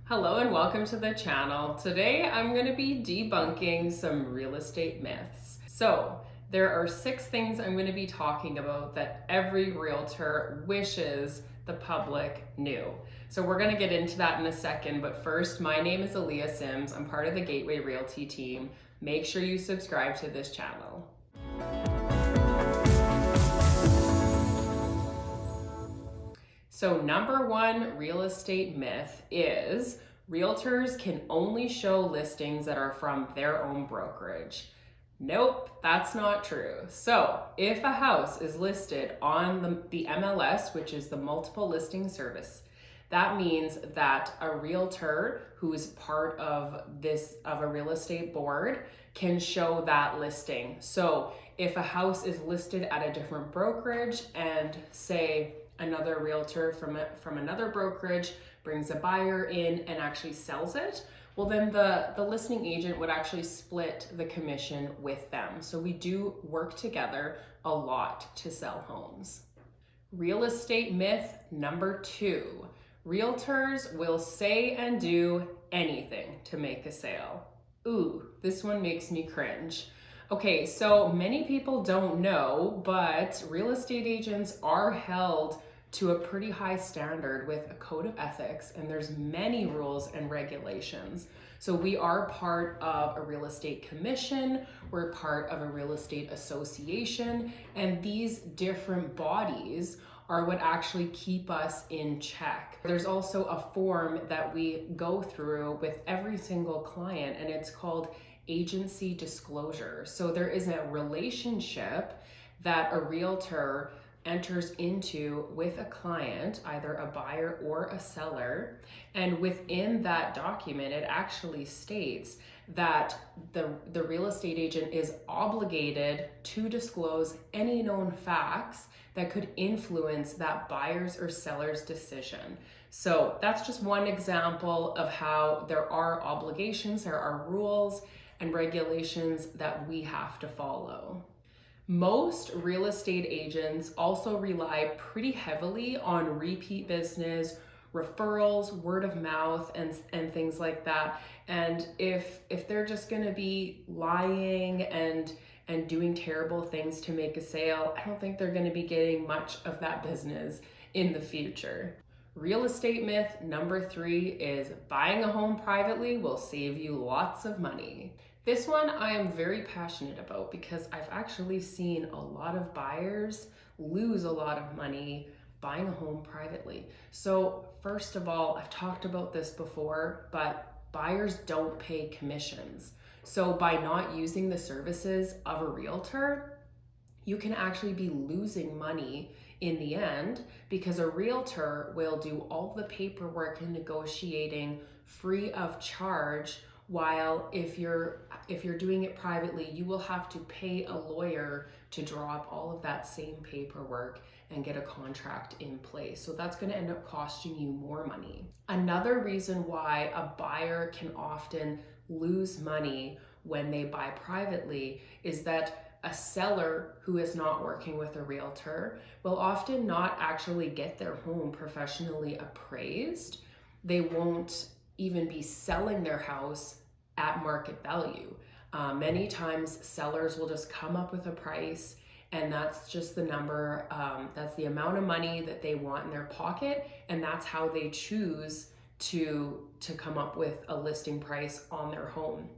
Hello and welcome to the channel. Today I'm going to be debunking some real estate myths. So there are 6 things I'm going to be talking about that every realtor wishes the public knew. So we're going to get into that in a second, but first, my name is Eleah Sims. I'm part of the Gateway Realty team. Make sure you subscribe to this channel. So number 1 real estate myth is realtors can only show listings that are from their own brokerage. Nope, that's not true. So if a house is listed on the MLS, which is the multiple listing service, that means that a realtor who is part of a real estate board can show that listing. So if a house is listed at a different brokerage and say another realtor from another brokerage brings a buyer in and actually sells it, well then the listing agent would actually split the commission with them. So we do work together a lot to sell homes. Real estate myth number 2. Realtors will say and do anything to make a sale. Ooh, this one makes me cringe. Okay, so many people don't know, but real estate agents are held to a pretty high standard with a code of ethics, and there's many rules and regulations. So we are part of a real estate commission, we're part of a real estate association, and these different bodies are what actually keep us in check. There's also a form that we go through with every single client, and it's called agency disclosure. So there is a relationship that a realtor enters into with a client, either a buyer or a seller, and within that document it actually states that the real estate agent is obligated to disclose any known facts that could influence that buyer's or seller's decision. So that's just one example of how there are obligations, there are rules and regulations that we have to follow. Most real estate agents also rely pretty heavily on repeat business, referrals, word of mouth, and things like that. And if they're just going to be lying and doing terrible things to make a sale, I don't think they're going to be getting much of that business in the future. Real estate myth number 3 is buying a home privately will save you lots of money. This one I am very passionate about because I've actually seen a lot of buyers lose a lot of money buying a home privately. So first of all, I've talked about this before, but buyers don't pay commissions. So by not using the services of a realtor, you can actually be losing money in the end because a realtor will do all the paperwork and negotiating free of charge, while if you're doing it privately, you will have to pay a lawyer to draw up all of that same paperwork and get a contract in place. So that's going to end up costing you more money. Another reason why a buyer can often lose money when they buy privately is that a seller who is not working with a realtor will often not actually get their home professionally appraised. They won't even be selling their house at market value. Many times sellers will just come up with a price, and that's just the number, that's the amount of money that they want in their pocket, and that's how they choose to come up with a listing price on their home.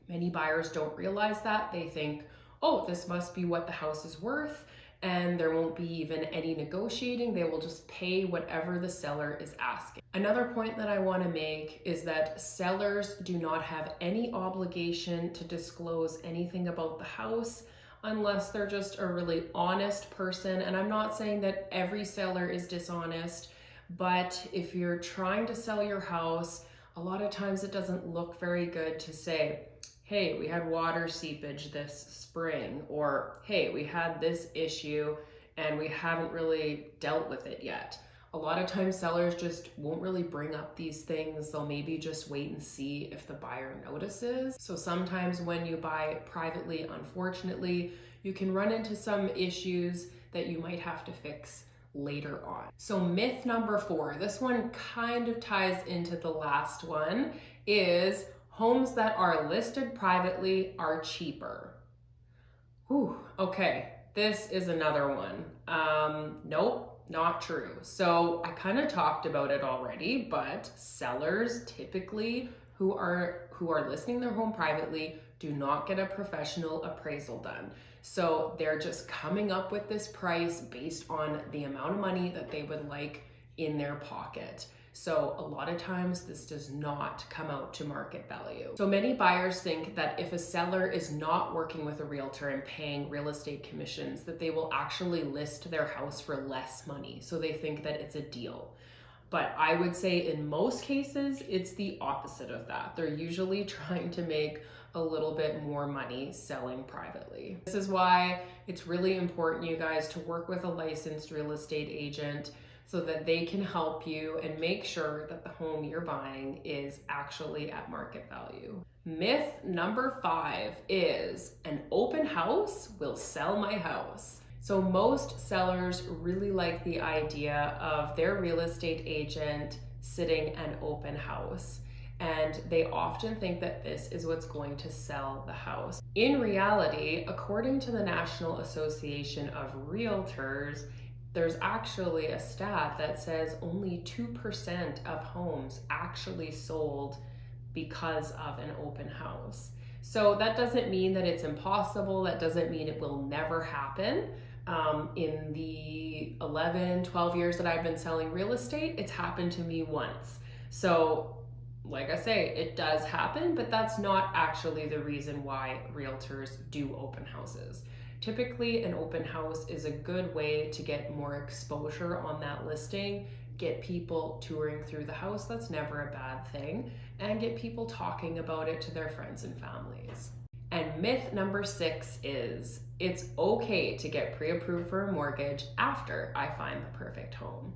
Many buyers don't realize that. They think, oh, this must be what the house is worth, and there won't be even any negotiating. They will just pay whatever the seller is asking. Another point that I want to make is that sellers do not have any obligation to disclose anything about the house unless they're just a really honest person. And I'm not saying that every seller is dishonest, but if you're trying to sell your house, a lot of times it doesn't look very good to say, hey, we had water seepage this spring, or hey, we had this issue and we haven't really dealt with it yet. A lot of times sellers just won't really bring up these things. They'll maybe just wait and see if the buyer notices. So sometimes when you buy privately, unfortunately, you can run into some issues that you might have to fix later on. So myth number 4, this one kind of ties into the last one, is homes that are listed privately are cheaper. Whew, okay, this is another one. Nope, not true. So I kind of talked about it already, but sellers typically who are listing their home privately do not get a professional appraisal done. So they're just coming up with this price based on the amount of money that they would like in their pocket. So a lot of times this does not come out to market value. So many buyers think that if a seller is not working with a realtor and paying real estate commissions, that they will actually list their house for less money. So they think that it's a deal. But I would say in most cases, it's the opposite of that. They're usually trying to make a little bit more money selling privately. This is why it's really important, you guys, to work with a licensed real estate agent so that they can help you and make sure that the home you're buying is actually at market value. Myth number 5 is an open house will sell my house. So most sellers really like the idea of their real estate agent sitting an open house, and they often think that this is what's going to sell the house. In reality, according to the National Association of Realtors, there's actually a stat that says only 2% of homes actually sold because of an open house. So that doesn't mean that it's impossible. That doesn't mean it will never happen. In the 11, 12 years that I've been selling real estate, it's happened to me once. So like I say, it does happen, but that's not actually the reason why realtors do open houses. Typically, an open house is a good way to get more exposure on that listing, get people touring through the house, that's never a bad thing, and get people talking about it to their friends and families. And myth number 6 is it's okay to get pre-approved for a mortgage after I find the perfect home.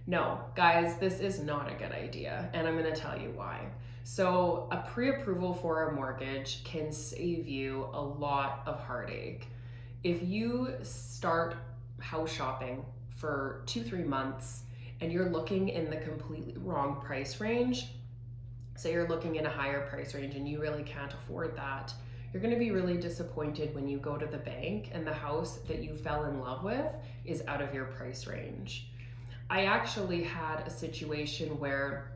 No, guys, this is not a good idea, and I'm going to tell you why. So a pre-approval for a mortgage can save you a lot of heartache. If you start house shopping for 2-3 months and you're looking in the completely wrong price range, say you're looking in a higher price range and you really can't afford that, you're going to be really disappointed when you go to the bank and the house that you fell in love with is out of your price range. I actually had a situation where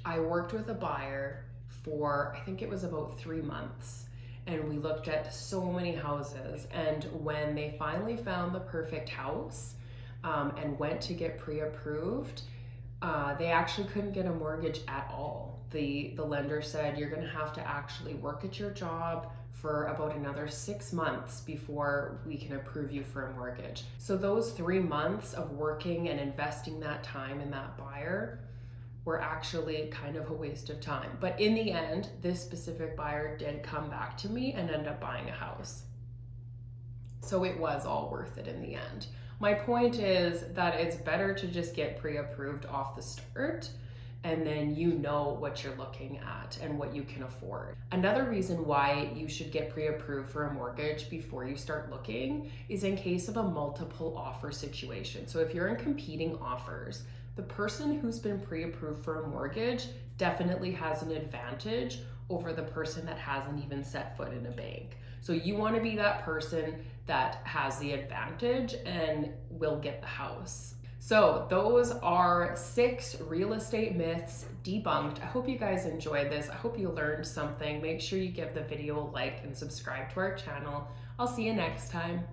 I worked with a buyer for, I think it was about 3 months, and we looked at so many houses, and when they finally found the perfect house and went to get pre-approved, they actually couldn't get a mortgage at all. The lender said, you're gonna have to actually work at your job for about another 6 months before we can approve you for a mortgage. So those 3 months of working and investing that time in that buyer were actually kind of a waste of time. But in the end, this specific buyer did come back to me and end up buying a house. So it was all worth it in the end. My point is that it's better to just get pre-approved off the start, and then you know what you're looking at and what you can afford. Another reason why you should get pre-approved for a mortgage before you start looking is in case of a multiple offer situation. So if you're in competing offers, the person who's been pre-approved for a mortgage definitely has an advantage over the person that hasn't even set foot in a bank. So you want to be that person that has the advantage and will get the house. So those are 6 real estate myths debunked. I hope you guys enjoyed this. I hope you learned something. Make sure you give the video a like and subscribe to our channel. I'll see you next time.